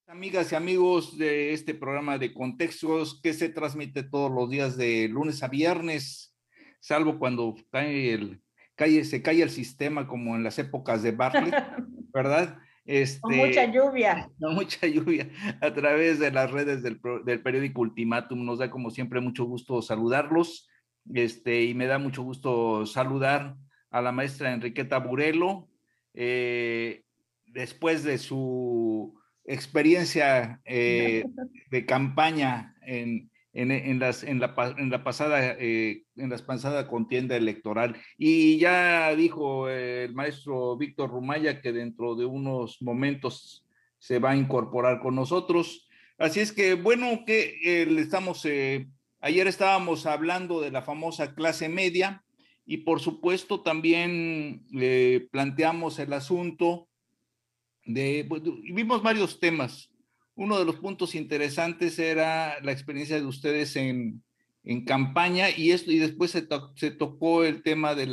Amigas y amigos de este programa de Contextos que se transmite todos los días de lunes a viernes, salvo cuando se cae el sistema como en las épocas de Bartlett, ¿verdad? Con mucha lluvia. Con mucha lluvia a través de las redes del periódico Ultimátum. Nos da como siempre mucho gusto saludarlos, y me da mucho gusto saludar a la maestra Enriqueta Burelo, después de su experiencia de campaña en la pasada contienda electoral. Y ya dijo el maestro Víctor Rumaya que dentro de unos momentos se va a incorporar con nosotros. Así es que, bueno, ayer estábamos hablando de la famosa clase media y por supuesto también planteamos el asunto vimos varios temas. Uno de los puntos interesantes era la experiencia de ustedes en campaña y después se tocó el tema de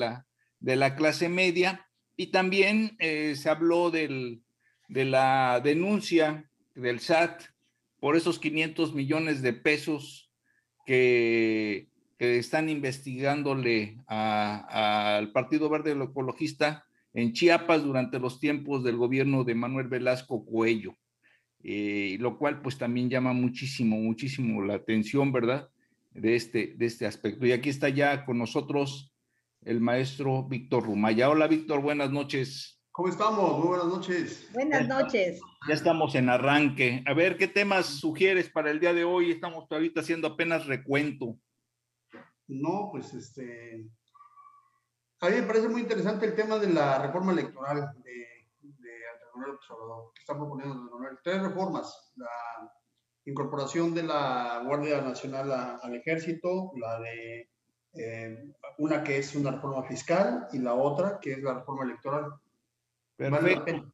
la clase media y también se habló de la denuncia del SAT por esos 500 millones de pesos que están investigándole al Partido Verde Ecologista en Chiapas durante los tiempos del gobierno de Manuel Velasco Coello, lo cual pues también llama muchísimo, muchísimo la atención, ¿verdad? De este aspecto. Y aquí está ya con nosotros el maestro Víctor Rumaya. Hola Víctor, buenas noches. ¿Cómo estamos? Muy buenas noches. Buenas noches. Ya estamos en arranque. A ver, ¿qué temas sugieres para el día de hoy? Estamos ahorita haciendo apenas recuento. No, pues a mí me parece muy interesante el tema de la reforma electoral de Andrés Manuel López Obrador, que está proponiendo Andrés Manuel. 3 reformas: la incorporación de la Guardia Nacional al Ejército, la de una que es una reforma fiscal y la otra que es la reforma electoral. Perfecto. Vale la pena,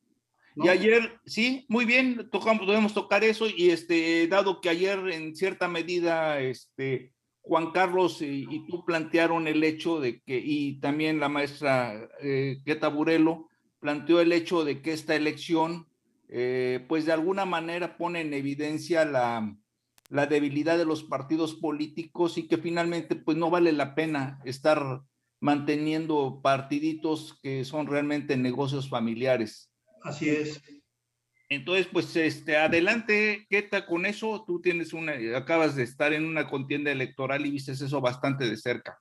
¿no? Y ayer, sí, muy bien, podemos tocar eso y dado que ayer en cierta medida, Juan Carlos y tú plantearon el hecho de que, y también la maestra Queta Burelo planteó el hecho de que esta elección, pues de alguna manera pone en evidencia la debilidad de los partidos políticos y que finalmente pues no vale la pena estar manteniendo partiditos que son realmente negocios familiares. Así es. Entonces, pues, adelante, Queta, con eso. Tú acabas de estar en una contienda electoral y viste eso bastante de cerca.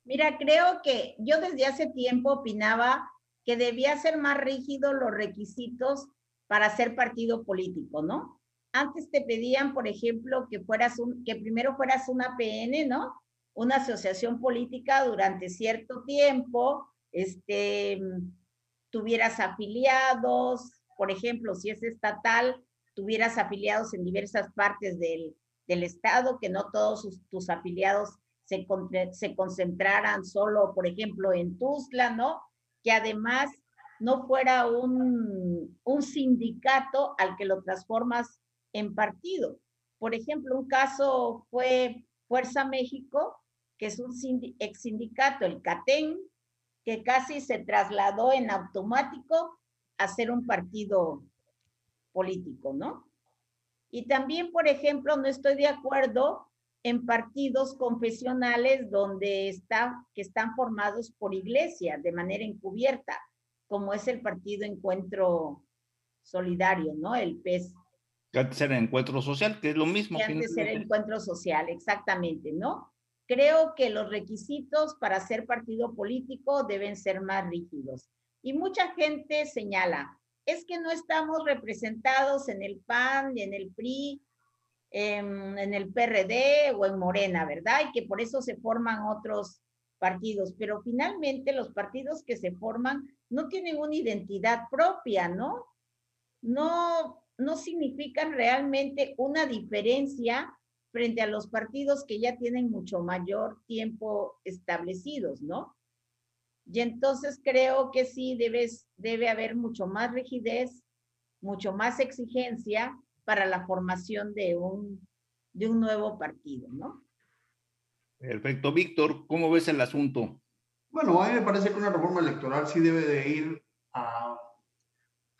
Mira, creo que yo desde hace tiempo opinaba que debía ser más rígidos los requisitos para ser partido político, ¿no? Antes te pedían, por ejemplo, que primero fueras una PN, ¿no? Una asociación política durante cierto tiempo, tuvieras afiliados, por ejemplo, si es estatal, tuvieras afiliados en diversas partes del estado, que no todos tus afiliados se concentraran solo, por ejemplo, en Tuxtla, ¿no? Que además no fuera un sindicato al que lo transformas en partido. Por ejemplo, un caso fue Fuerza México, que es un ex sindicato, el CATEN, que casi se trasladó en automático a ser un partido político, ¿no? Y también, por ejemplo, no estoy de acuerdo en partidos confesionales que están formados por iglesias de manera encubierta, como es el Partido Encuentro Solidario, ¿no? El PES. Que antes era Encuentro Social, que es lo mismo. Que antes era Encuentro Social, exactamente, ¿no? Creo que los requisitos para ser partido político deben ser más rígidos. Y mucha gente señala, es que no estamos representados en el PAN, en el PRI, en el PRD o en Morena, ¿verdad? Y que por eso se forman otros partidos. Pero finalmente los partidos que se forman no tienen una identidad propia, ¿no? No significan realmente una diferencia frente a los partidos que ya tienen mucho mayor tiempo establecidos, ¿no? Y entonces creo que sí debe haber mucho más rigidez, mucho más exigencia para la formación de un nuevo partido, ¿no? Perfecto. Víctor, ¿cómo ves el asunto? Bueno, a mí me parece que una reforma electoral sí debe de ir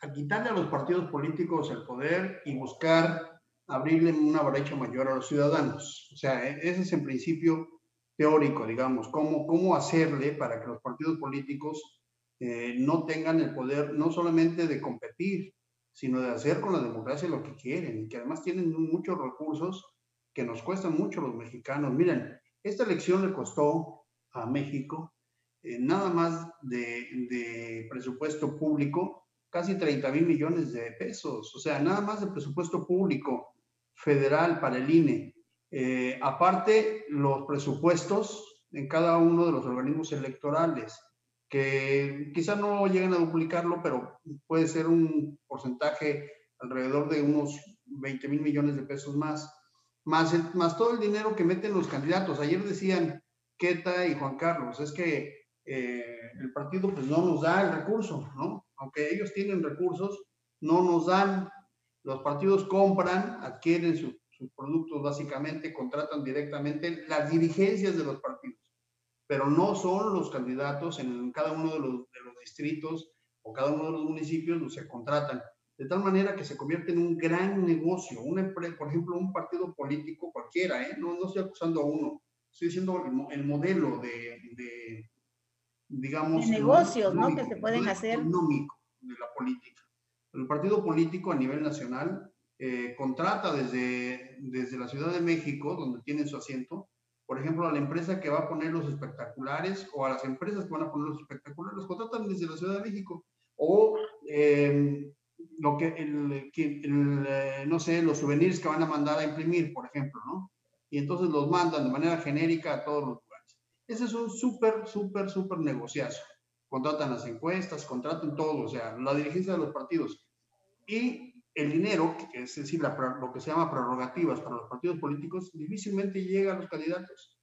a quitarle a los partidos políticos el poder y buscar abrirle una brecha mayor a los ciudadanos. O sea, ese es en principio teórico, digamos, cómo hacerle para que los partidos políticos no tengan el poder no solamente de competir, sino de hacer con la democracia lo que quieren, y que además tienen muchos recursos que nos cuestan mucho a los mexicanos. Miren, esta elección le costó a México nada más de presupuesto público casi 30,000 millones de pesos, o sea, nada más de presupuesto público federal para el INE. Aparte, los presupuestos en cada uno de los organismos electorales, que quizá no lleguen a duplicarlo, pero puede ser un porcentaje alrededor de unos 20,000 millones de pesos más todo el dinero que meten los candidatos. Ayer decían Queta y Juan Carlos, es que el partido pues no nos da el recurso, ¿no? Aunque ellos tienen recursos, no nos dan. Los partidos compran, adquieren sus productos básicamente, contratan directamente las dirigencias de los partidos, pero no son los candidatos en cada uno de los distritos o cada uno de los municipios donde se contratan. De tal manera que se convierte en un gran negocio. Por ejemplo, un partido político cualquiera, no estoy acusando a uno, estoy diciendo el modelo digamos, de negocios, ¿no? Que se pueden hacer. Económico de la política. El partido político a nivel nacional contrata desde la Ciudad de México, donde tienen su asiento, por ejemplo, a la empresa que va a poner los espectaculares o a las empresas que van a poner los espectaculares, los contratan desde la Ciudad de México. O no sé, los souvenirs que van a mandar a imprimir, por ejemplo, ¿no? Y entonces los mandan de manera genérica a todos los lugares. Ese es un súper negociazo. Contratan las encuestas, contratan todo, o sea, la dirigencia de los partidos. Y el dinero, que es decir, lo que se llama prerrogativas para los partidos políticos, difícilmente llega a los candidatos.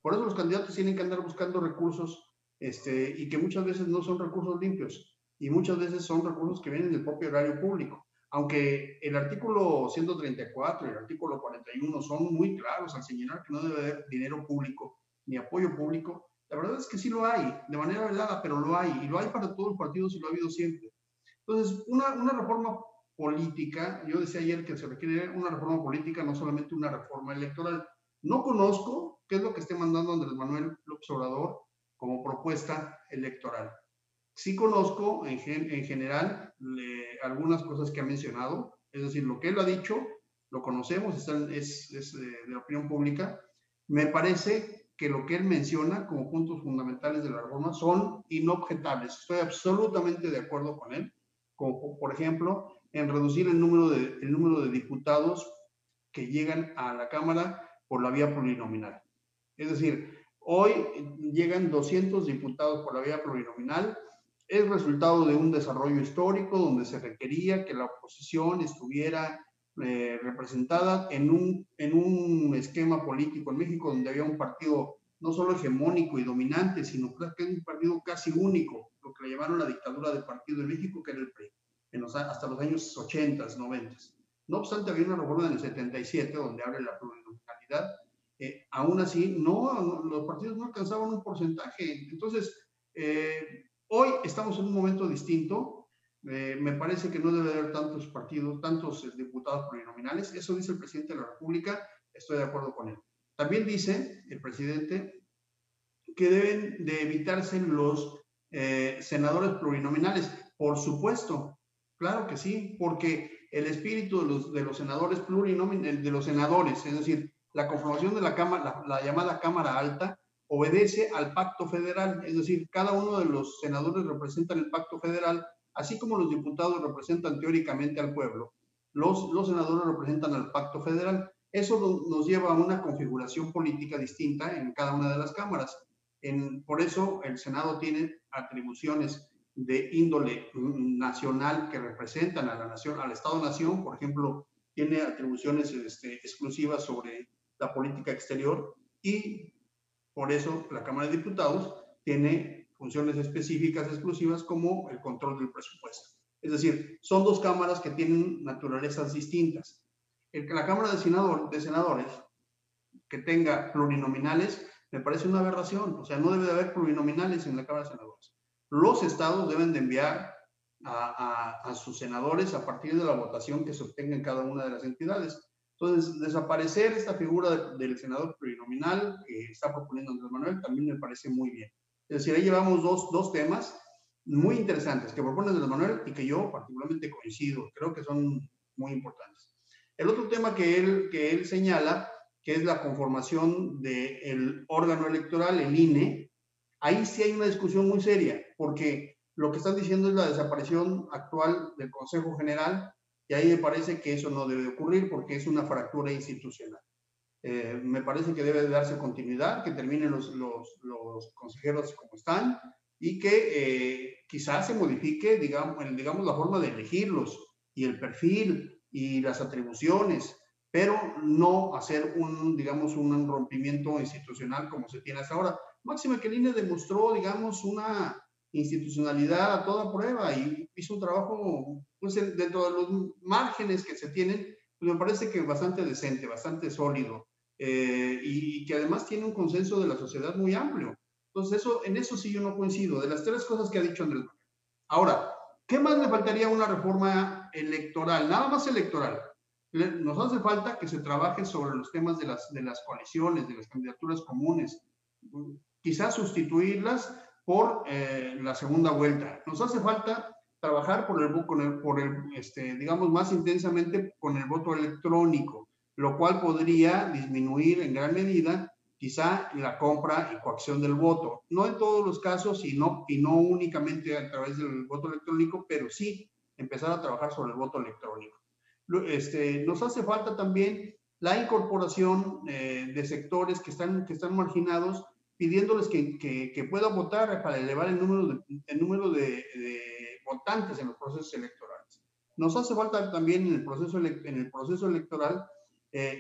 Por eso los candidatos tienen que andar buscando recursos y que muchas veces no son recursos limpios, y muchas veces son recursos que vienen del propio erario público. Aunque el artículo 134 y el artículo 41 son muy claros al señalar que no debe haber dinero público ni apoyo público, la verdad es que sí lo hay, de manera velada, pero lo hay, y lo hay para todos los partidos y lo ha habido siempre. Entonces, una reforma política, yo decía ayer que se requiere una reforma política, no solamente una reforma electoral. No conozco qué es lo que esté mandando Andrés Manuel López Obrador como propuesta electoral. Sí conozco en general algunas cosas que ha mencionado, es decir, lo que él ha dicho, lo conocemos, es de la opinión pública. Me parece que lo que él menciona como puntos fundamentales de la reforma son inobjetables. Estoy absolutamente de acuerdo con él, como por ejemplo en reducir el número de diputados que llegan a la Cámara por la vía plurinominal. Es decir, hoy llegan 200 diputados por la vía plurinominal. Es resultado de un desarrollo histórico donde se requería que la oposición estuviera representada en un esquema político en México donde había un partido no solo hegemónico y dominante, sino que un partido casi único, lo que le llamaron la dictadura del partido en México, que era el PRI, hasta los años 80, 90. No obstante, había una reforma en el 77 donde abre la plurinominalidad. Aún así, los partidos no alcanzaban un porcentaje. Entonces, hoy estamos en un momento distinto. Me parece que no debe haber tantos partidos, tantos diputados plurinominales. Eso dice el presidente de la República. Estoy de acuerdo con él. También dice el presidente que deben de evitarse los senadores plurinominales. Por supuesto, claro que sí, porque el espíritu de los senadores plurinominales, de los senadores, es decir, la conformación de la Cámara, la llamada Cámara Alta, obedece al pacto federal, es decir, cada uno de los senadores representan el pacto federal, así como los diputados representan teóricamente al pueblo, los senadores representan al pacto federal. Eso nos lleva a una configuración política distinta en cada una de las cámaras. Por eso el Senado tiene atribuciones de índole nacional que representan a la nación, al Estado-nación. Por ejemplo, tiene atribuciones exclusivas sobre la política exterior, y por eso la Cámara de Diputados tiene funciones específicas exclusivas como el control del presupuesto. Es decir, son dos cámaras que tienen naturalezas distintas. La Cámara de Senadores que tenga plurinominales me parece una aberración. O sea, no debe de haber plurinominales en la Cámara de Senadores. Los estados deben de enviar a sus senadores a partir de la votación que se obtenga en cada una de las entidades. Entonces, desaparecer esta figura del senador plurinominal que está proponiendo Andrés Manuel también me parece muy bien. Es decir, ahí llevamos dos temas muy interesantes que propone Andrés Manuel y que yo particularmente coincido, creo que son muy importantes. El otro tema que él señala, que es la conformación del órgano electoral, el INE, ahí sí hay una discusión muy seria, porque lo que están diciendo es la desaparición actual del Consejo General, y ahí me parece que eso no debe ocurrir porque es una fractura institucional. Me parece que debe darse continuidad, que terminen los consejeros como están y que quizás se modifique, digamos, la forma de elegirlos y el perfil y las atribuciones, pero no hacer digamos, un rompimiento institucional como se tiene hasta ahora. Máxime que el INE demostró, digamos, una institucionalidad a toda prueba y hizo un trabajo, pues, dentro de los márgenes que se tienen, pues me parece que bastante decente, bastante sólido, y que además tiene un consenso de la sociedad muy amplio. Entonces, en eso sí yo no coincido, de las tres cosas que ha dicho Andrés Manuel. Ahora, ¿qué más le faltaría a una reforma electoral? Nada más electoral. Nos hace falta que se trabaje sobre los temas de las coaliciones, de las candidaturas comunes, quizás sustituirlas por la segunda vuelta. Nos hace falta trabajar digamos, más intensamente con el voto electrónico, lo cual podría disminuir en gran medida quizá la compra y coacción del voto. No en todos los casos y no únicamente a través del voto electrónico, pero sí empezar a trabajar sobre el voto electrónico. Nos hace falta también la incorporación de sectores que están marginados, pidiéndoles que puedan votar para elevar el número de votantes en los procesos electorales. Nos hace falta también en el proceso electoral,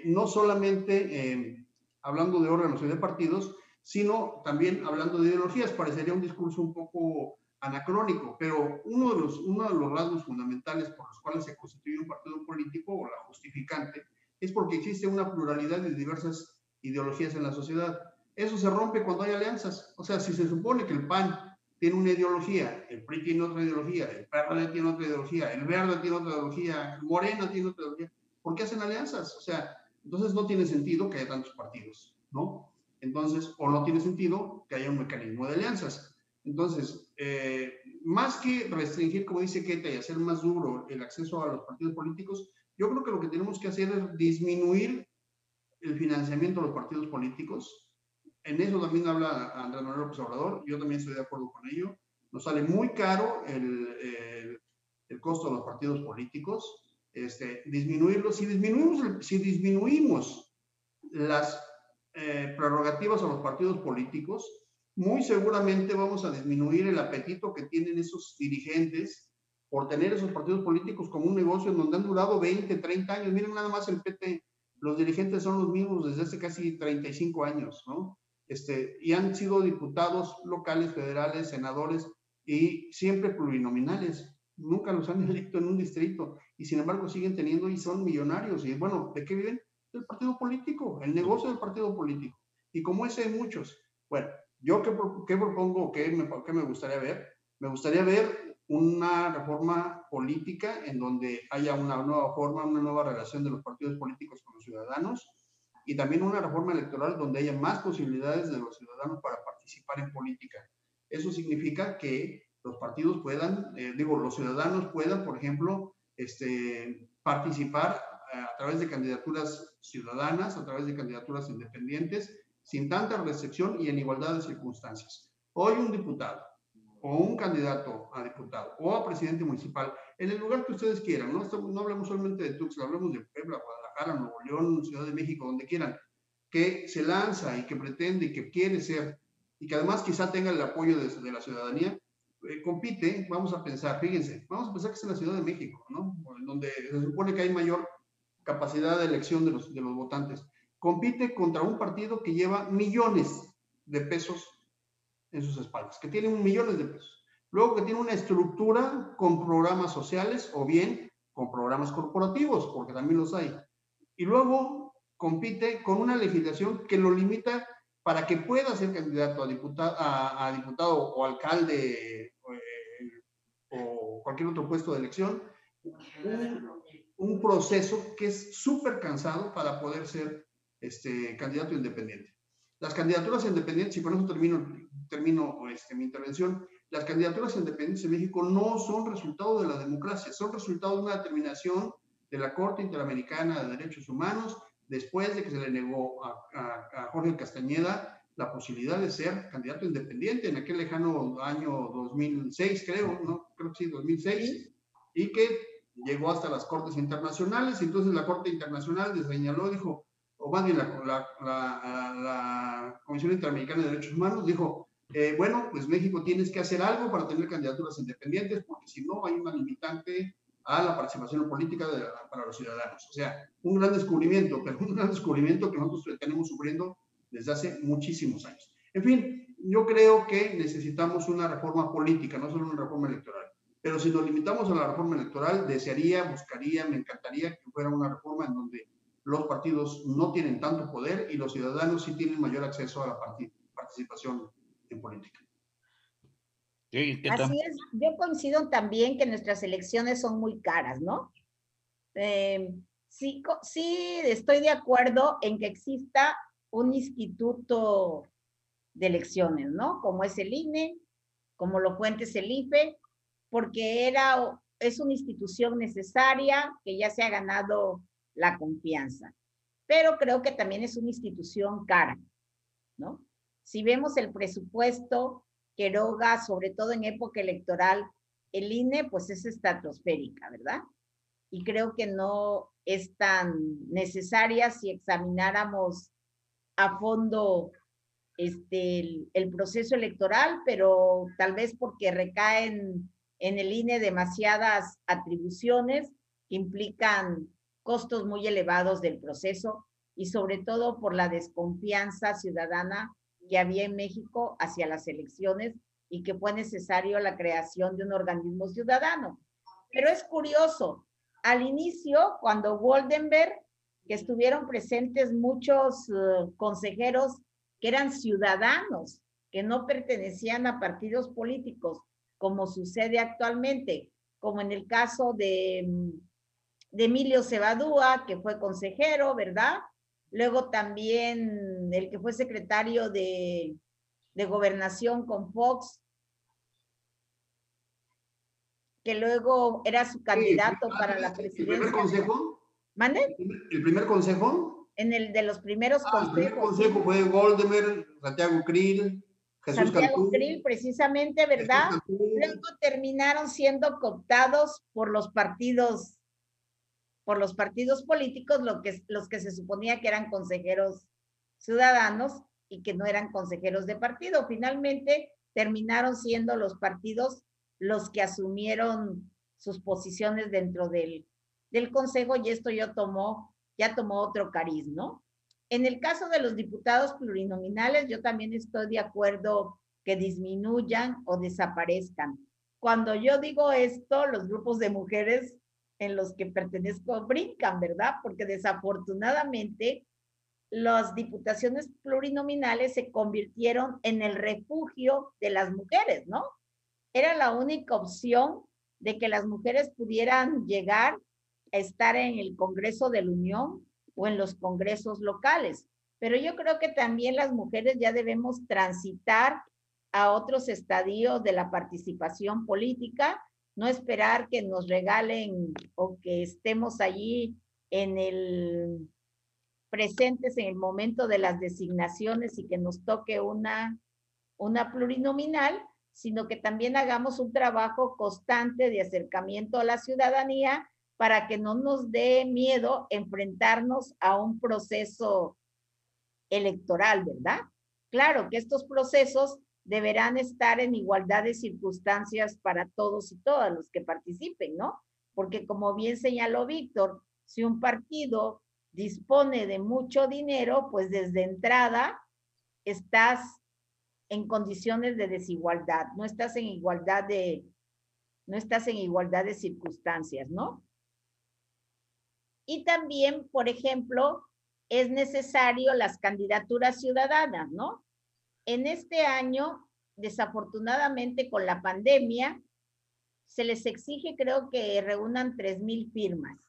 no solamente hablando de órganos y de partidos, sino también hablando de ideologías. Parecería un discurso un poco anacrónico, pero uno de los rasgos fundamentales por los cuales se constituye un partido político, o la justificante, es porque existe una pluralidad de diversas ideologías en la sociedad. Eso se rompe cuando hay alianzas. O sea, si se supone que el PAN tiene una ideología, el PRI tiene otra ideología, el PRD tiene otra ideología, el Verde tiene otra ideología, Morena tiene otra ideología, ¿por qué hacen alianzas? O sea, entonces no tiene sentido que haya tantos partidos, ¿no? Entonces, o no tiene sentido que haya un mecanismo de alianzas. Entonces, más que restringir, como dice Keta, y hacer más duro el acceso a los partidos políticos, yo creo que lo que tenemos que hacer es disminuir el financiamiento de los partidos políticos. En eso también habla Andrés Manuel López Obrador, yo también estoy de acuerdo con ello. Nos sale muy caro el costo de los partidos políticos. Disminuirlo. Si disminuimos las prerrogativas a los partidos políticos, muy seguramente vamos a disminuir el apetito que tienen esos dirigentes por tener esos partidos políticos como un negocio en donde han durado 20, 30 años. Miren nada más el PT, los dirigentes son los mismos desde hace casi 35 años, ¿no? Y han sido diputados locales, federales, senadores, y siempre plurinominales. Nunca los han electo en un distrito, y sin embargo siguen teniendo y son millonarios. Y bueno, ¿de qué viven? Del partido político, el negocio del partido político. Y como ese hay muchos. Bueno, ¿yo qué propongo? ¿Qué me gustaría ver? Me gustaría ver una reforma política en donde haya una nueva forma, una nueva relación de los partidos políticos con los ciudadanos, y también una reforma electoral donde haya más posibilidades de los ciudadanos para participar en política. Eso significa que los partidos puedan, los ciudadanos puedan, por ejemplo, participar a través de candidaturas ciudadanas, a través de candidaturas independientes, sin tanta restricción y en igualdad de circunstancias. Hoy un diputado o un candidato a diputado o a presidente municipal, en el lugar que ustedes quieran, no hablamos solamente de Tuxtla, hablamos de Puebla, Guadalajara, Nuevo León, Ciudad de México, donde quieran, que se lanza y que pretende y que quiere ser, y que además quizá tenga el apoyo de la ciudadanía, compite, vamos a pensar, fíjense, vamos a pensar que es en la Ciudad de México, ¿no? Donde se supone que hay mayor capacidad de elección de los votantes. Compite contra un partido que lleva millones de pesos en sus espaldas, que tiene millones de pesos. Luego que tiene una estructura con programas sociales o bien con programas corporativos, porque también los hay. Y luego compite con una legislación que lo limita para que pueda ser candidato a diputado o alcalde o o cualquier otro puesto de elección, un proceso que es súper cansado para poder ser candidato independiente. Las candidaturas independientes, y por eso termino mi intervención, las candidaturas independientes en México no son resultado de la democracia, son resultado de una determinación de la Corte Interamericana de Derechos Humanos, después de que se le negó a Jorge Castañeda la posibilidad de ser candidato independiente en aquel lejano año 2006, creo, ¿no? Creo que sí, 2006, y que llegó hasta las Cortes Internacionales, y entonces la Corte Internacional le señaló, dijo, o más bien la Comisión Interamericana de Derechos Humanos dijo, bueno, pues México tienes que hacer algo para tener candidaturas independientes, porque si no hay una limitante a la participación política para los ciudadanos. O sea, un gran descubrimiento, pero un gran descubrimiento que nosotros tenemos sufriendo desde hace muchísimos años. En fin, yo creo que necesitamos una reforma política, no solo una reforma electoral. Pero si nos limitamos a la reforma electoral, desearía, buscaría, me encantaría que fuera una reforma en donde los partidos no tienen tanto poder y los ciudadanos sí tienen mayor acceso a la participación en política. Sí, así es, yo coincido también que nuestras elecciones son muy caras, ¿no? Sí, sí estoy de acuerdo en que exista un instituto de elecciones, ¿no? Como es el INE, como lo fue antes el IFE, porque es una institución necesaria que ya se ha ganado la confianza. Pero creo que también es una institución cara, ¿no? Si vemos el presupuesto que eroga, sobre todo en época electoral, el INE, pues es estratosférica, ¿verdad? Y creo que no es tan necesaria si examináramos a fondo el proceso electoral, pero tal vez porque recaen en el INE demasiadas atribuciones que implican costos muy elevados del proceso y sobre todo por la desconfianza ciudadana que había en México hacia las elecciones y que fue necesario la creación de un organismo ciudadano. Pero es curioso, al inicio, cuando Goldenberg, que estuvieron presentes muchos consejeros que eran ciudadanos, que no pertenecían a partidos políticos, como sucede actualmente, como en el caso de Emilio Cebadúa, que fue consejero, ¿verdad? Luego también el que fue secretario de Gobernación con Fox, que luego era su candidato para la presidencia. ¿El primer consejo? ¿Mande? ¿El primer consejo? En el de los primeros consejos. El primer consejo fue Goldenberg, Santiago Krill, Jesús Santiago Krill, precisamente, ¿verdad? Luego terminaron siendo cooptados por los partidos políticos, los que se suponía que eran consejeros ciudadanos y que no eran consejeros de partido. Finalmente terminaron siendo los partidos los que asumieron sus posiciones dentro del consejo y esto ya tomó otro cariz, ¿no? En el caso de los diputados plurinominales, yo también estoy de acuerdo que disminuyan o desaparezcan. Cuando yo digo esto, los grupos de mujeres en los que pertenezco brincan, ¿verdad? Porque desafortunadamente las diputaciones plurinominales se convirtieron en el refugio de las mujeres, ¿no? Era la única opción de que las mujeres pudieran llegar a estar en el Congreso de la Unión o en los congresos locales. Pero yo creo que también las mujeres ya debemos transitar a otros estadios de la participación política, no esperar que nos regalen o que estemos allí presentes en el momento de las designaciones y que nos toque una plurinominal, sino que también hagamos un trabajo constante de acercamiento a la ciudadanía para que no nos dé miedo enfrentarnos a un proceso electoral, ¿verdad? Claro que estos procesos deberán estar en igualdad de circunstancias para todos y todas los que participen, ¿no? Porque como bien señaló Víctor, si un partido dispone de mucho dinero, pues desde entrada estás en condiciones de desigualdad, no estás en igualdad de circunstancias, ¿no? Y también, por ejemplo, es necesario las candidaturas ciudadanas, ¿no? En este año, desafortunadamente con la pandemia, se les exige, creo que reúnan 3,000 firmas.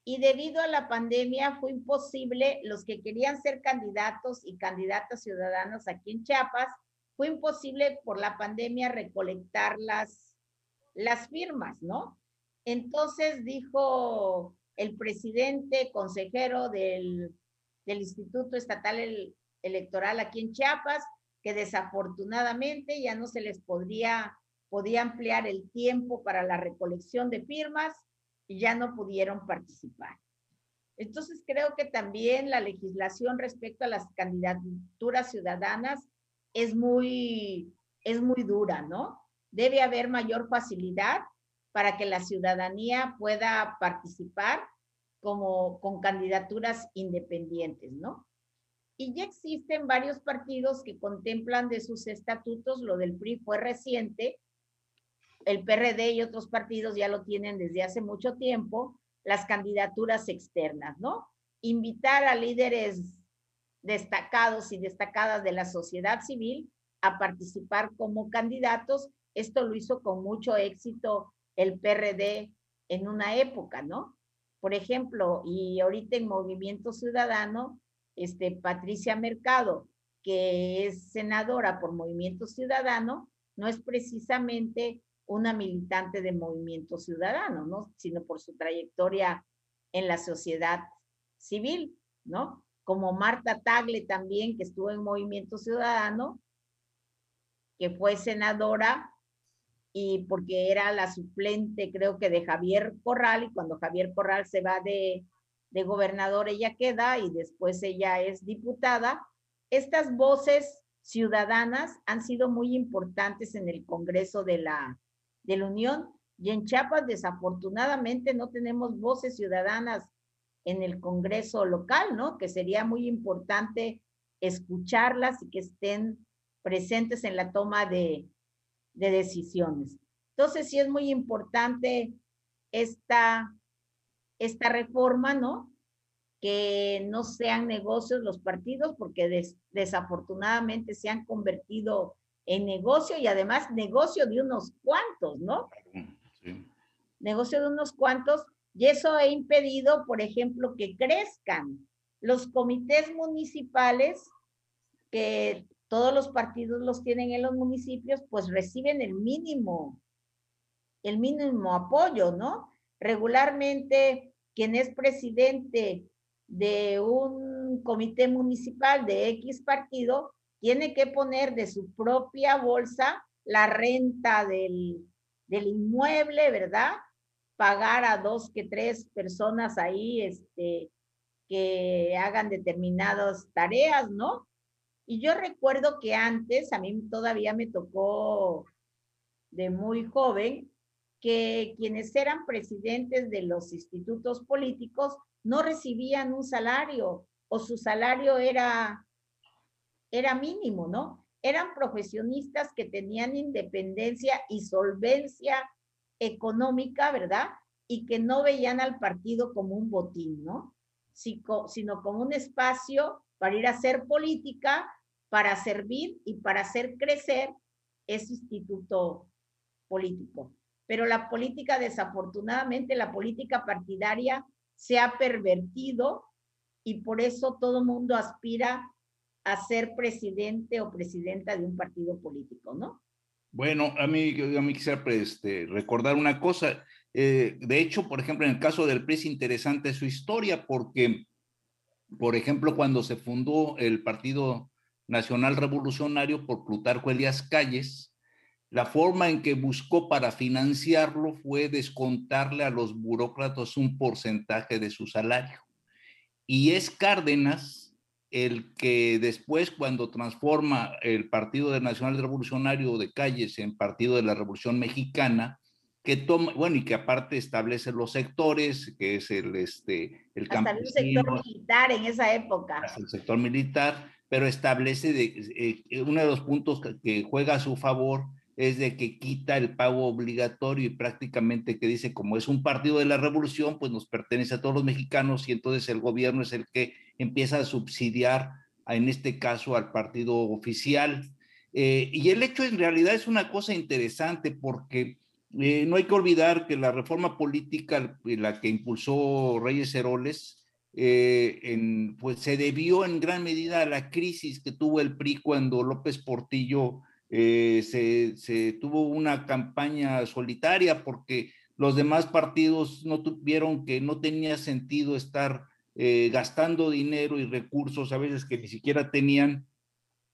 Y debido a la pandemia fue imposible, los que querían ser candidatos y candidatas ciudadanas aquí en Chiapas, fue imposible por la pandemia recolectar las firmas, ¿no? Entonces dijo el presidente consejero del Instituto Estatal Electoral aquí en Chiapas, que desafortunadamente ya no se les podía ampliar el tiempo para la recolección de firmas y ya no pudieron participar. Entonces creo que también la legislación respecto a las candidaturas ciudadanas es muy dura, ¿no? Debe haber mayor facilidad para que la ciudadanía pueda participar con candidaturas independientes, ¿no? Y ya existen varios partidos que contemplan de sus estatutos, lo del PRI fue reciente, el PRD y otros partidos ya lo tienen desde hace mucho tiempo, las candidaturas externas, ¿no? Invitar a líderes destacados y destacadas de la sociedad civil a participar como candidatos. Esto lo hizo con mucho éxito el PRD en una época, ¿no? Por ejemplo, y ahorita en Movimiento Ciudadano, Patricia Mercado, que es senadora por Movimiento Ciudadano, no es precisamente una militante de Movimiento Ciudadano, ¿no? Sino por su trayectoria en la sociedad civil, ¿no? Como Marta Tagle también, que estuvo en Movimiento Ciudadano, que fue senadora y porque era la suplente, creo que de Javier Corral, y cuando Javier Corral se va de gobernador, ella queda y después ella es diputada. Estas voces ciudadanas han sido muy importantes en el Congreso de la Unión, y en Chiapas desafortunadamente no tenemos voces ciudadanas en el Congreso local, ¿no? Que sería muy importante escucharlas y que estén presentes en la toma de decisiones. Entonces sí es muy importante esta reforma, ¿no? Que no sean negocios los partidos, porque desafortunadamente se han convertido en negocio, y además negocio de unos cuantos, ¿no? Sí. Negocio de unos cuantos, y eso ha impedido, por ejemplo, que crezcan los comités municipales, que todos los partidos los tienen en los municipios, pues reciben el mínimo apoyo, ¿no? Regularmente, quien es presidente de un comité municipal de X partido, tiene que poner de su propia bolsa la renta del inmueble, ¿verdad? Pagar a 2 que 3 personas ahí, que hagan determinadas tareas, ¿no? Y yo recuerdo que antes, a mí todavía me tocó de muy joven, que quienes eran presidentes de los institutos políticos no recibían un salario, o su salario era mínimo, ¿no? Eran profesionistas que tenían independencia y solvencia económica, ¿verdad? Y que no veían al partido como un botín, ¿no? Sino como un espacio para ir a hacer política, para servir y para hacer crecer ese instituto político. Pero la política, desafortunadamente, la política partidaria se ha pervertido, y por eso todo mundo aspira a ser presidente o presidenta de un partido político, ¿no? Bueno, a mí quisiera recordar una cosa. De hecho, por ejemplo, en el caso del PRI es interesante su historia, porque, por ejemplo, cuando se fundó el Partido Nacional Revolucionario por Plutarco Elías Calles, la forma en que buscó para financiarlo fue descontarle a los burócratas un porcentaje de su salario. Y es Cárdenas el que después, cuando transforma el Partido Nacional Revolucionario de Calles en Partido de la Revolución Mexicana, que toma, bueno, y que aparte establece los sectores, que es el hasta había un sector militar en esa época. Hasta el sector militar, pero establece uno de los puntos que juega a su favor es de que quita el pago obligatorio, y prácticamente que dice, como es un partido de la revolución, pues nos pertenece a todos los mexicanos, y entonces el gobierno es el que empieza a subsidiar, en este caso, al partido oficial. Y el hecho en realidad es una cosa interesante, porque No hay que olvidar que la reforma política, la que impulsó Reyes Heroles, pues se debió en gran medida a la crisis que tuvo el PRI cuando López Portillo se tuvo una campaña solitaria, porque los demás partidos no tuvieron, que no tenía sentido estar gastando dinero y recursos a veces que ni siquiera tenían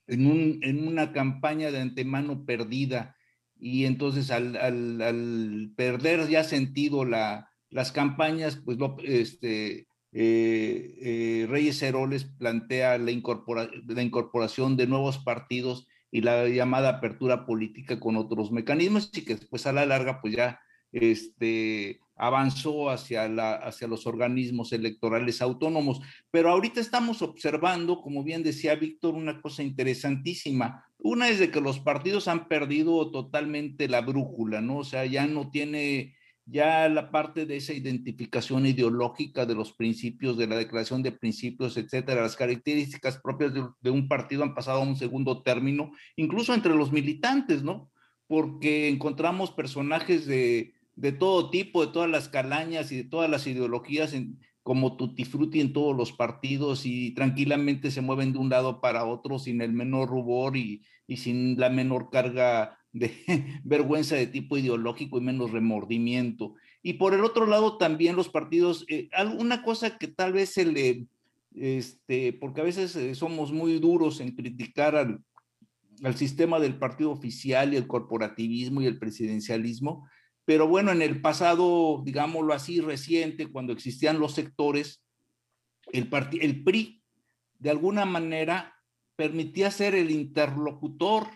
en una campaña de antemano perdida. Y entonces al perder ya sentido las campañas, pues Reyes Heroles plantea la incorporación de nuevos partidos y la llamada apertura política con otros mecanismos, y que después a la larga pues ya avanzó hacia los organismos electorales autónomos. Pero ahorita estamos observando, como bien decía Víctor, una cosa interesantísima. Una es de que los partidos han perdido totalmente la brújula, ¿no? O sea, ya no tiene ya la parte de esa identificación ideológica de los principios, de la declaración de principios, etcétera. Las características propias de un partido han pasado a un segundo término, incluso entre los militantes, ¿no? Porque encontramos personajes de todo tipo, de todas las calañas y de todas las ideologías como tutti frutti en todos los partidos, y tranquilamente se mueven de un lado para otro sin el menor rubor y sin la menor carga de vergüenza de tipo ideológico y menos remordimiento. Y por el otro lado también los partidos, una cosa que tal vez porque a veces somos muy duros en criticar al sistema del partido oficial y el corporativismo y el presidencialismo, pero bueno, en el pasado, digámoslo así, reciente, cuando existían los sectores, el PRI de alguna manera permitía ser el interlocutor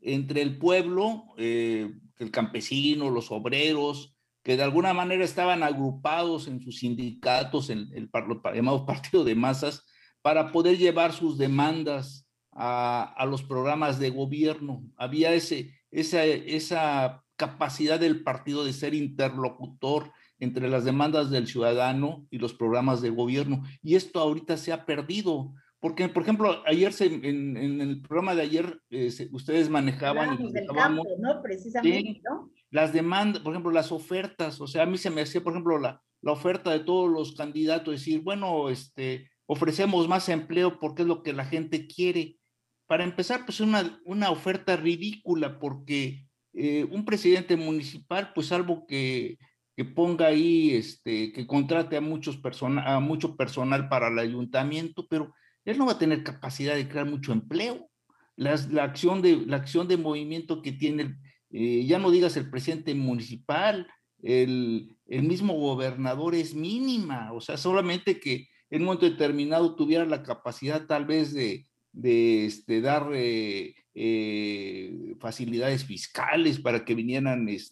entre el pueblo, el campesino, los obreros, que de alguna manera estaban agrupados en sus sindicatos, en el llamado partido de masas, para poder llevar sus demandas a los programas de gobierno. Había esa capacidad del partido de ser interlocutor entre las demandas del ciudadano y los programas de gobierno. Y esto ahorita se ha perdido, porque, por ejemplo, ayer en el programa de ayer ustedes manejaban y Hablábamos del campo, ¿no? Precisamente, sí, ¿no? las demandas, por ejemplo, las ofertas. O sea, a mí se me hacía, por ejemplo, la oferta de todos los candidatos, decir, bueno, ofrecemos más empleo porque es lo que la gente quiere. Para empezar, pues una oferta ridícula, porque un presidente municipal, pues salvo que ponga ahí, que contrate a mucho personal para el ayuntamiento, pero él no va a tener capacidad de crear mucho empleo. La acción de movimiento que tiene, ya no digas el presidente municipal, el mismo gobernador, es mínima. O sea, solamente que en un momento determinado tuviera la capacidad tal vez de dar facilidades fiscales para que vinieran empresas.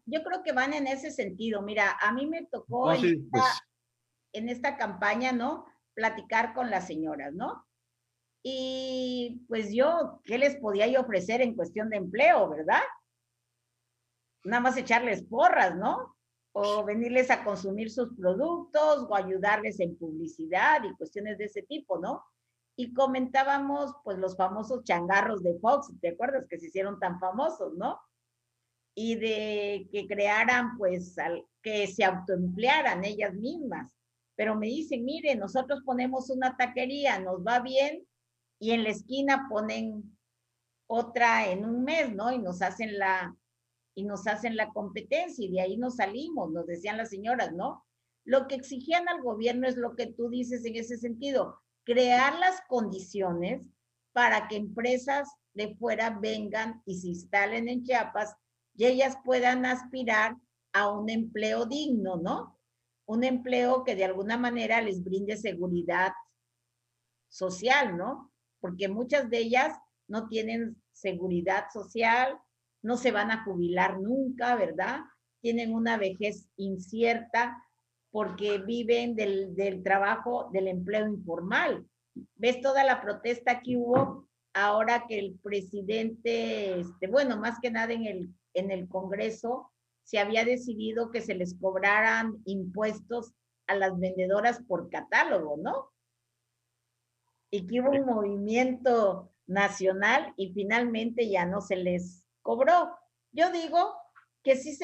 Yo creo que van en ese sentido. Mira, a mí me tocó Entonces, pues, en esta campaña, ¿no? Platicar con las señoras, ¿no? Y pues yo, ¿qué les podía yo ofrecer en cuestión de empleo, verdad? Nada más echarles porras, ¿no? O venirles a consumir sus productos o ayudarles en publicidad y cuestiones de ese tipo, ¿no? Y comentábamos, pues, los famosos changarros de Fox, ¿te acuerdas que se hicieron tan famosos, no? Y de que crearan, pues, que se autoemplearan ellas mismas. Pero me dicen, mire, nosotros ponemos una taquería, nos va bien, y en la esquina ponen otra en un mes, ¿no? Y nos hacen la competencia, y de ahí nos salimos, nos decían las señoras, ¿no? Lo que exigían al gobierno es lo que tú dices en ese sentido, crear las condiciones para que empresas de fuera vengan y se instalen en Chiapas y ellas puedan aspirar a un empleo digno, ¿no? Un empleo que de alguna manera les brinde seguridad social, ¿no? Porque muchas de ellas no tienen seguridad social, no se van a jubilar nunca, ¿verdad? Tienen una vejez incierta porque viven del trabajo, del empleo informal. ¿Ves toda la protesta que hubo ahora que el presidente, bueno, más que nada en el Congreso, se había decidido que se les cobraran impuestos a las vendedoras por catálogo, ¿no? Y que hubo un movimiento nacional y finalmente ya no se les cobró. Yo digo que sí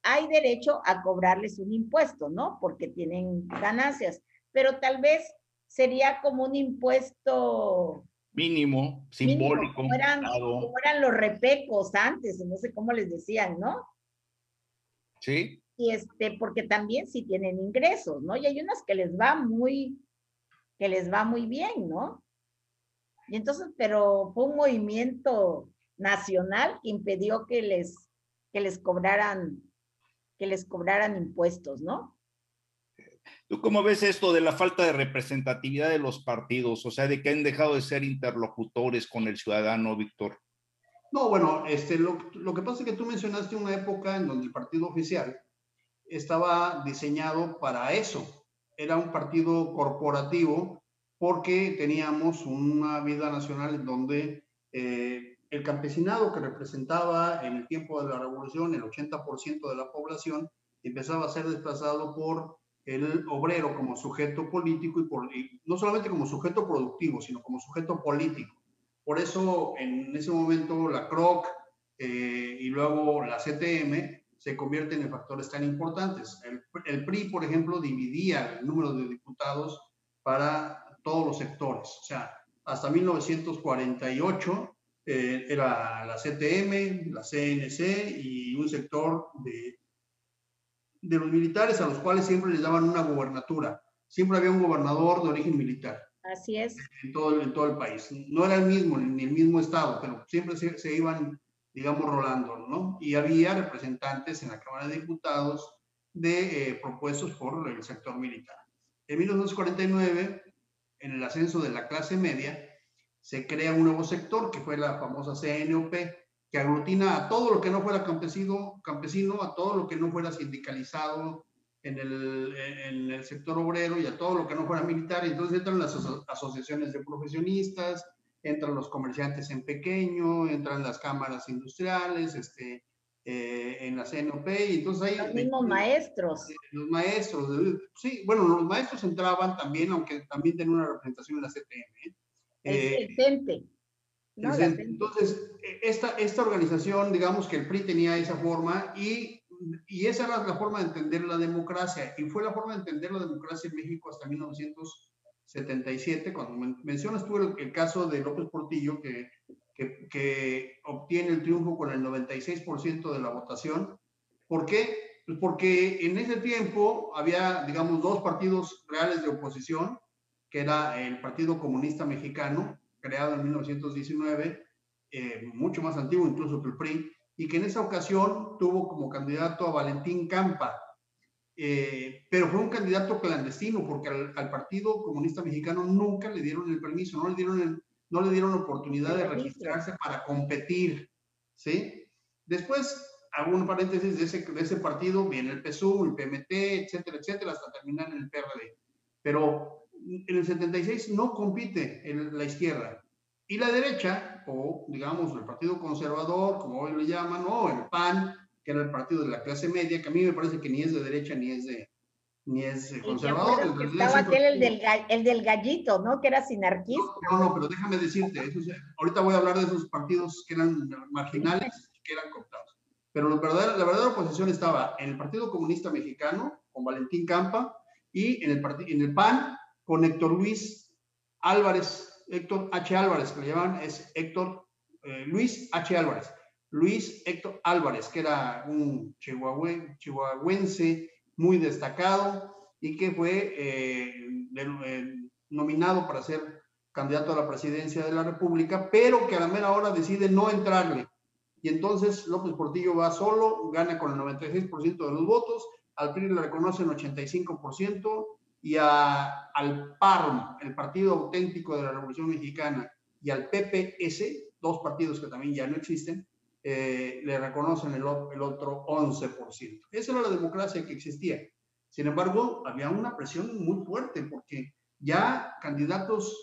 hay derecho a cobrarles un impuesto, ¿no? Porque tienen ganancias, pero tal vez sería como un impuesto Mínimo, mínimo, simbólico, como eran los repecos antes, no sé cómo les decían, ¿no? ¿sí? Y porque también sí tienen ingresos, ¿no? Y hay unas que les va muy bien, ¿no? Y entonces, pero fue un movimiento nacional que impidió que les cobraran, que les cobraran impuestos, ¿no? ¿Tú cómo ves esto de la falta de representatividad de los partidos? O sea, de que han dejado de ser interlocutores con el ciudadano, Víctor. No, bueno, lo que pasa es que tú mencionaste una época en donde el partido oficial estaba diseñado para eso. Era un partido corporativo porque teníamos una vida nacional en donde el campesinado que representaba en el tiempo de la revolución el 80% de la población empezaba a ser desplazado por el obrero como sujeto político y no solamente como sujeto productivo, sino como sujeto político. Por eso en ese momento la CROC y luego la CTM se convierten en factores tan importantes. El PRI, por ejemplo, dividía el número de diputados para todos los sectores. O sea, hasta 1948 era la CTM, la CNC y un sector de los militares a los cuales siempre les daban una gobernatura. Siempre había un gobernador de origen militar. Así es. En todo el país. No era el mismo, ni el mismo estado, pero siempre se iban, digamos, rolando, ¿no? Y había representantes en la Cámara de Diputados propuestos por el sector militar. En 1949, en el ascenso de la clase media, se crea un nuevo sector que fue la famosa CNOP, que aglutina a todo lo que no fuera campesino, a todo lo que no fuera sindicalizado en el sector obrero y a todo lo que no fuera militar. Y entonces entran las asociaciones de profesionistas, entran los comerciantes en pequeño, entran las cámaras industriales, en la CNOP, y entonces ahí... Los mismos maestros. Los maestros, sí, bueno, los maestros entraban también, aunque también tenían una representación en la CTM. El CENTE. ¿No? Entonces, esta organización, digamos que el PRI tenía esa forma y esa era la forma de entender la democracia, y fue la forma de entender la democracia en México hasta 1977, cuando mencionas tú el caso de López Portillo, que obtiene el triunfo con el 96% de la votación. ¿Por qué? Pues porque en ese tiempo había, digamos, dos partidos reales de oposición, que era el Partido Comunista Mexicano, creado en 1919, mucho más antiguo incluso que el PRI, y que en esa ocasión tuvo como candidato a Valentín Campa, pero fue un candidato clandestino porque al Partido Comunista Mexicano nunca le dieron el permiso, no le dieron oportunidad de registrarse para competir, ¿sí? Después, hago un paréntesis, de ese partido viene el PSUV, el PMT, etcétera, etcétera, hasta terminar en el PRD. Pero en el 76 no compite la izquierda. Y la derecha, o digamos el Partido Conservador, como hoy le llaman, o el PAN, que era el partido de la clase media, que a mí me parece que ni es de derecha ni es conservador. Que estaba aquel, el del gallito, ¿no? Que era sinarquista. No, pero déjame decirte, ahorita voy a hablar de esos partidos que eran marginales, que eran cooptados. Pero la verdadera oposición estaba en el Partido Comunista Mexicano, con Valentín Campa, y en el PAN, con Héctor Luis Álvarez, Héctor H. Álvarez, que le llamaban, es Héctor Luis H. Álvarez. Luis Héctor Álvarez, que era un chihuahuense muy destacado y que fue nominado para ser candidato a la presidencia de la República, pero que a la mera hora decide no entrarle. Y entonces López Portillo va solo, gana con el 96% de los votos, al PRI le reconocen 85%, y al PARM, el Partido Auténtico de la Revolución Mexicana, y al PPS, dos partidos que también ya no existen, le reconocen el otro 11%. Esa era la democracia que existía. Sin embargo, había una presión muy fuerte porque ya candidatos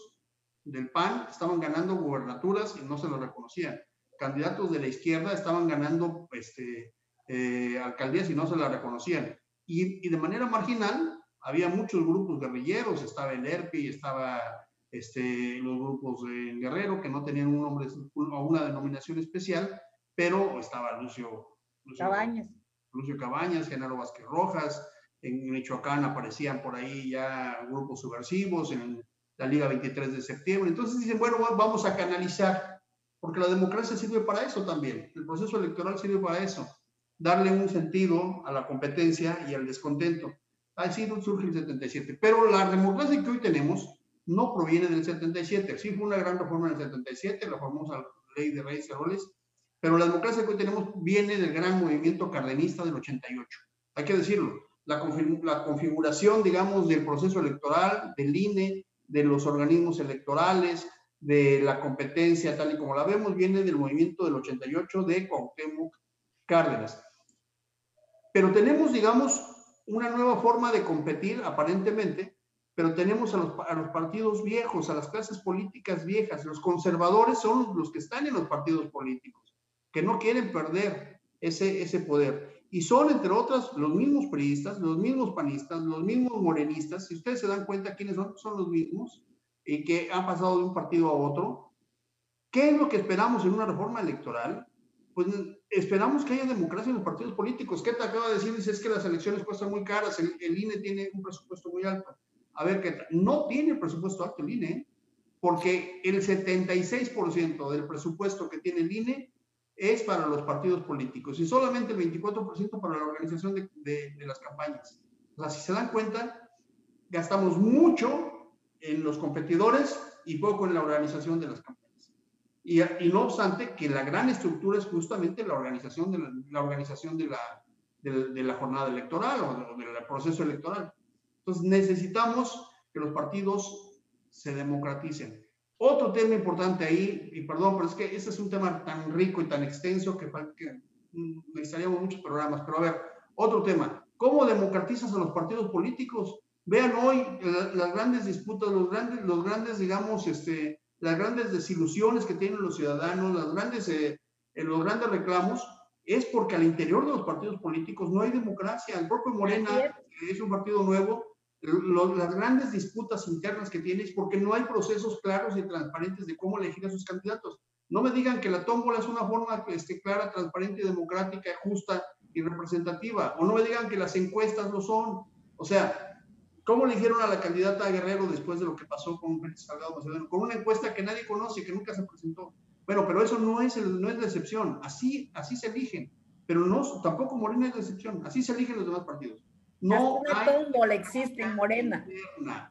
del PAN estaban ganando gubernaturas y no se lo reconocían. Candidatos de la izquierda estaban ganando alcaldías y no se las reconocían. Y de manera marginal, había muchos grupos guerrilleros, estaba el ERPI, estaba los grupos de Guerrero, que no tenían un nombre o una denominación especial, pero estaba Lucio Lucio Cabañas, Genaro Vázquez Rojas, en Michoacán aparecían por ahí ya grupos subversivos, en la Liga 23 de septiembre. Entonces dicen, bueno, vamos a canalizar, porque la democracia sirve para eso también, el proceso electoral sirve para eso, darle un sentido a la competencia y al descontento. Así surge el 77. Pero la democracia que hoy tenemos no proviene del 77. Sí fue una gran reforma en el 77, la famosa ley de Reyes Heroles, pero la democracia que hoy tenemos viene del gran movimiento cardenista del 88. Hay que decirlo. La configuración, digamos, del proceso electoral, del INE, de los organismos electorales, de la competencia tal y como la vemos, viene del movimiento del 88 de Cuauhtémoc Cárdenas. Pero tenemos, digamos, una nueva forma de competir, aparentemente, pero tenemos a los partidos viejos, a las clases políticas viejas. Los conservadores son los que están en los partidos políticos, que no quieren perder ese poder. Y son, entre otras, los mismos priistas, los mismos panistas, los mismos morenistas. Si ustedes se dan cuenta quiénes son los mismos y que han pasado de un partido a otro. ¿Qué es lo que esperamos en una reforma electoral? Pues esperamos que haya democracia en los partidos políticos. ¿Qué te acaba de decir? Dice, es que las elecciones cuestan muy caras, el INE tiene un presupuesto muy alto. A ver, ¿qué tal? No tiene presupuesto alto el INE, porque el 76% del presupuesto que tiene el INE es para los partidos políticos y solamente el 24% para la organización de las campañas. O sea, si se dan cuenta, gastamos mucho en los competidores y poco en la organización de las campañas. Y no obstante, que la gran estructura es justamente la organización de la jornada electoral o del proceso electoral. Entonces, necesitamos que los partidos se democraticen. Otro tema importante ahí, y perdón, pero es que este es un tema tan rico y tan extenso que necesitaríamos muchos programas, pero a ver, otro tema, ¿cómo democratizas a los partidos políticos? Vean hoy las grandes disputas, los grandes, digamos, las grandes desilusiones que tienen los ciudadanos, los grandes reclamos, es porque al interior de los partidos políticos no hay democracia. El propio Morena, que es un partido nuevo, las grandes disputas internas que tiene es porque no hay procesos claros y transparentes de cómo elegir a sus candidatos. No me digan que la tómbola es una forma clara, transparente, democrática, justa y representativa. O no me digan que las encuestas lo son. O sea, ¿cómo eligieron a la candidata Guerrero después de lo que pasó con Félix Salgado Macedonio? Con una encuesta que nadie conoce, que nunca se presentó. Bueno, pero eso no es la excepción. Así se eligen. Pero tampoco Morena es la excepción. Así se eligen los demás partidos. No hay tómbola existe en Morena.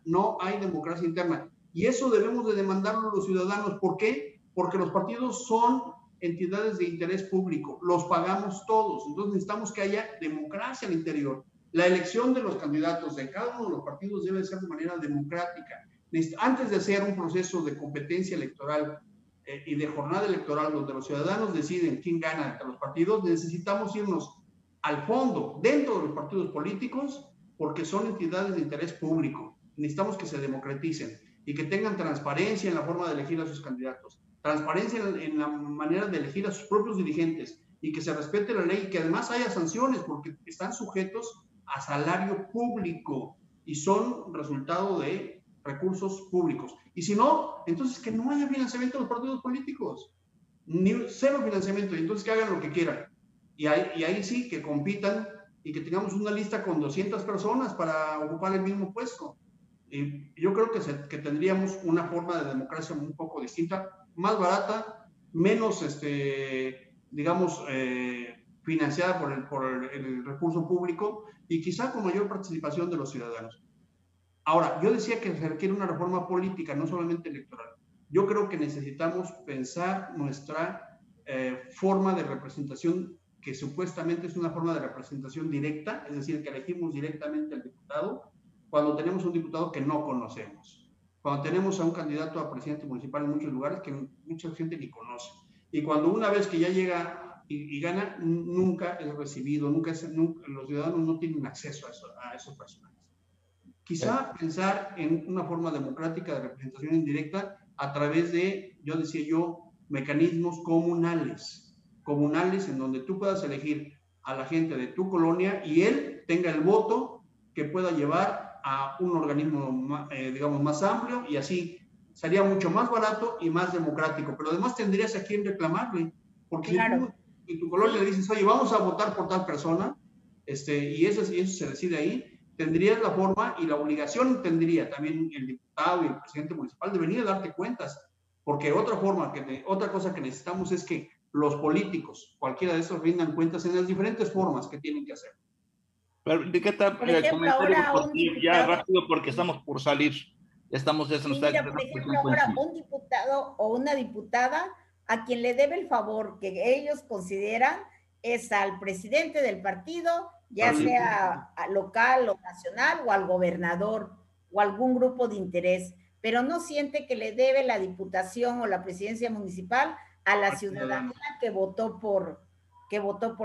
No hay democracia interna. Y eso debemos de demandarlo los ciudadanos. ¿Por qué? Porque los partidos son entidades de interés público. Los pagamos todos. Entonces necesitamos que haya democracia al interior. La elección de los candidatos de cada uno de los partidos debe ser de manera democrática. Antes de hacer un proceso de competencia electoral y de jornada electoral donde los ciudadanos deciden quién gana entre los partidos, necesitamos irnos al fondo, dentro de los partidos políticos, porque son entidades de interés público. Necesitamos que se democraticen y que tengan transparencia en la forma de elegir a sus candidatos, transparencia en la manera de elegir a sus propios dirigentes y que se respete la ley y que además haya sanciones porque están sujetos a salario público y son resultado de recursos públicos. Y si no, entonces que no haya financiamiento de los partidos políticos, cero financiamiento, y entonces que hagan lo que quieran. Y ahí sí, que compitan y que tengamos una lista con 200 personas para ocupar el mismo puesto. Y yo creo que tendríamos una forma de democracia un poco distinta, más barata, menos, digamos, financiada por el recurso público y quizá con mayor participación de los ciudadanos. Ahora, yo decía que se requiere una reforma política, no solamente electoral. Yo creo que necesitamos pensar nuestra forma de representación, que supuestamente es una forma de representación directa, es decir, que elegimos directamente al diputado, cuando tenemos un diputado que no conocemos, cuando tenemos a un candidato a presidente municipal en muchos lugares que mucha gente ni conoce, y cuando una vez que ya llega y gana, nunca es recibido, nunca los ciudadanos no tienen acceso a esos personajes. Quizá pensar en una forma democrática de representación indirecta a través de, mecanismos comunales en donde tú puedas elegir a la gente de tu colonia y él tenga el voto que pueda llevar a un organismo, digamos, más amplio, y así sería mucho más barato y más democrático, pero además tendrías a quien reclamarle, porque claro, en tu colonia le dices, oye, vamos a votar por tal persona, y eso se decide ahí, tendrías la forma y la obligación tendría también el diputado y el presidente municipal de venir a darte cuentas, porque otra cosa que necesitamos es que los políticos, cualquiera de estos, rindan cuentas en las diferentes formas que tienen que hacer. Pero, ¿de qué tal? Por ejemplo, ahora un diputado... Ya rápido, porque estamos por salir. Ya estamos, ya se nos sí, está... mira, por ejemplo, ahora un diputado o una diputada a quien le debe el favor que ellos consideran es al presidente del partido, ya sea local o nacional, o al gobernador, o algún grupo de interés, pero no siente que le debe la diputación o la presidencia municipal a la ciudadanía que votó por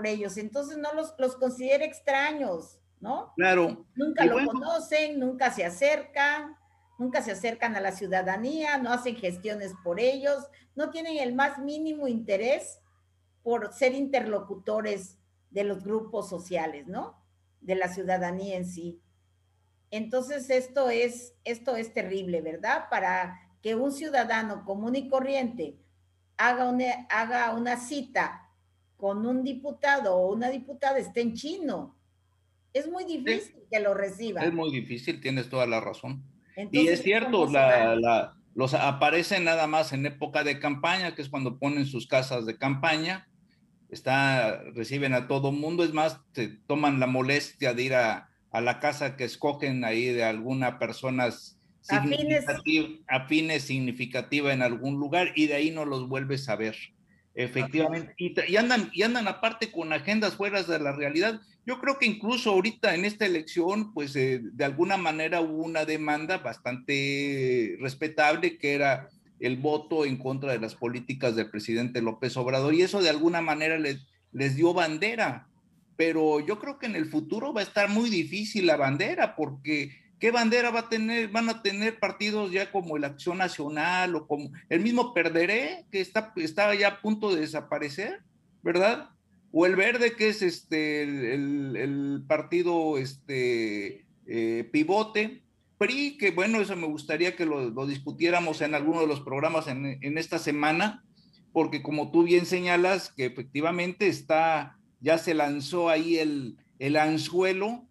ellos. Entonces no los considera extraños, ¿no? Claro. Nunca lo conocen, nunca se acercan a la ciudadanía, no hacen gestiones por ellos, no tienen el más mínimo interés por ser interlocutores de los grupos sociales, ¿no? De la ciudadanía en sí. Entonces esto es terrible, ¿verdad? Para que un ciudadano común y corriente haga una cita con un diputado o una diputada, esté en chino. Es muy difícil que lo reciban. Es muy difícil, tienes toda la razón. Entonces, y es cierto, los aparecen nada más en época de campaña, que es cuando ponen sus casas de campaña, reciben a todo mundo, es más, te toman la molestia de ir a la casa que escogen ahí de alguna persona significativa en algún lugar, y de ahí no los vuelves a ver. Efectivamente, y andan aparte con agendas fuera de la realidad. Yo creo que incluso ahorita en esta elección, pues de alguna manera hubo una demanda bastante respetable, que era el voto en contra de las políticas del presidente López Obrador, y eso de alguna manera les dio bandera, pero yo creo que en el futuro va a estar muy difícil la bandera, porque ¿qué bandera van a tener partidos ya como el Acción Nacional o como el mismo Perderé, que está ya a punto de desaparecer, ¿verdad? O el Verde, que es el partido pivote. PRI, que bueno, eso me gustaría que lo discutiéramos en alguno de los programas en esta semana, porque como tú bien señalas, que efectivamente ya se lanzó ahí el anzuelo,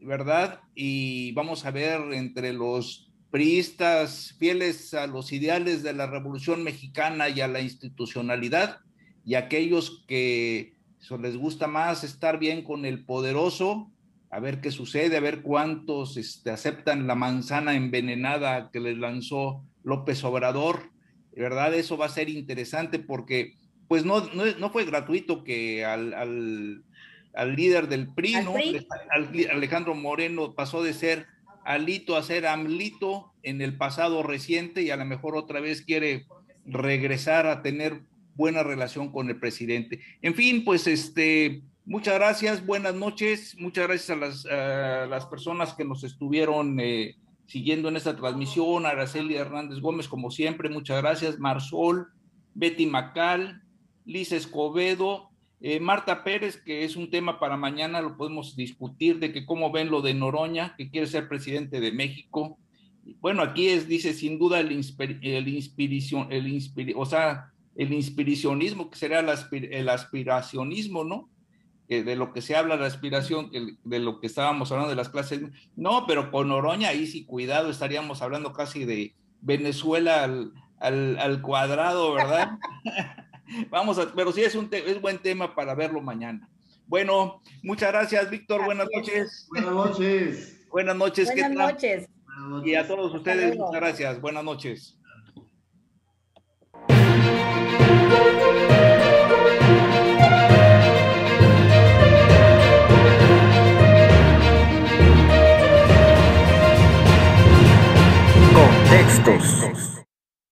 ¿verdad? Y vamos a ver entre los priistas fieles a los ideales de la Revolución Mexicana y a la institucionalidad, y aquellos que les gusta más estar bien con el poderoso, a ver qué sucede, a ver cuántos aceptan la manzana envenenada que les lanzó López Obrador, ¿verdad? Eso va a ser interesante porque pues no fue gratuito que al líder del PRI, ¿no? Alejandro Moreno pasó de ser Alito a ser AMLito en el pasado reciente, y a lo mejor otra vez quiere regresar a tener buena relación con el presidente. En fin, pues muchas gracias, buenas noches, muchas gracias a las personas que nos estuvieron siguiendo en esta transmisión, Araceli Hernández Gómez, como siempre, muchas gracias, Marsol, Betty Macal, Liz Escobedo, Marta Pérez, que es un tema para mañana, lo podemos discutir, de que cómo ven lo de Noroña, que quiere ser presidente de México. Bueno, aquí dice sin duda el inspiracionismo, que será el aspiracionismo, ¿no? De lo que se habla, la aspiración, de lo que estábamos hablando de las clases. No, pero con Noroña, ahí sí, cuidado, estaríamos hablando casi de Venezuela al cuadrado, ¿verdad? Pero sí es buen tema para verlo mañana. Bueno, muchas gracias, Víctor. Buenas noches. Buenas noches. Buenas noches. Buenas noches. Y a todos ustedes, muchas gracias. Buenas noches.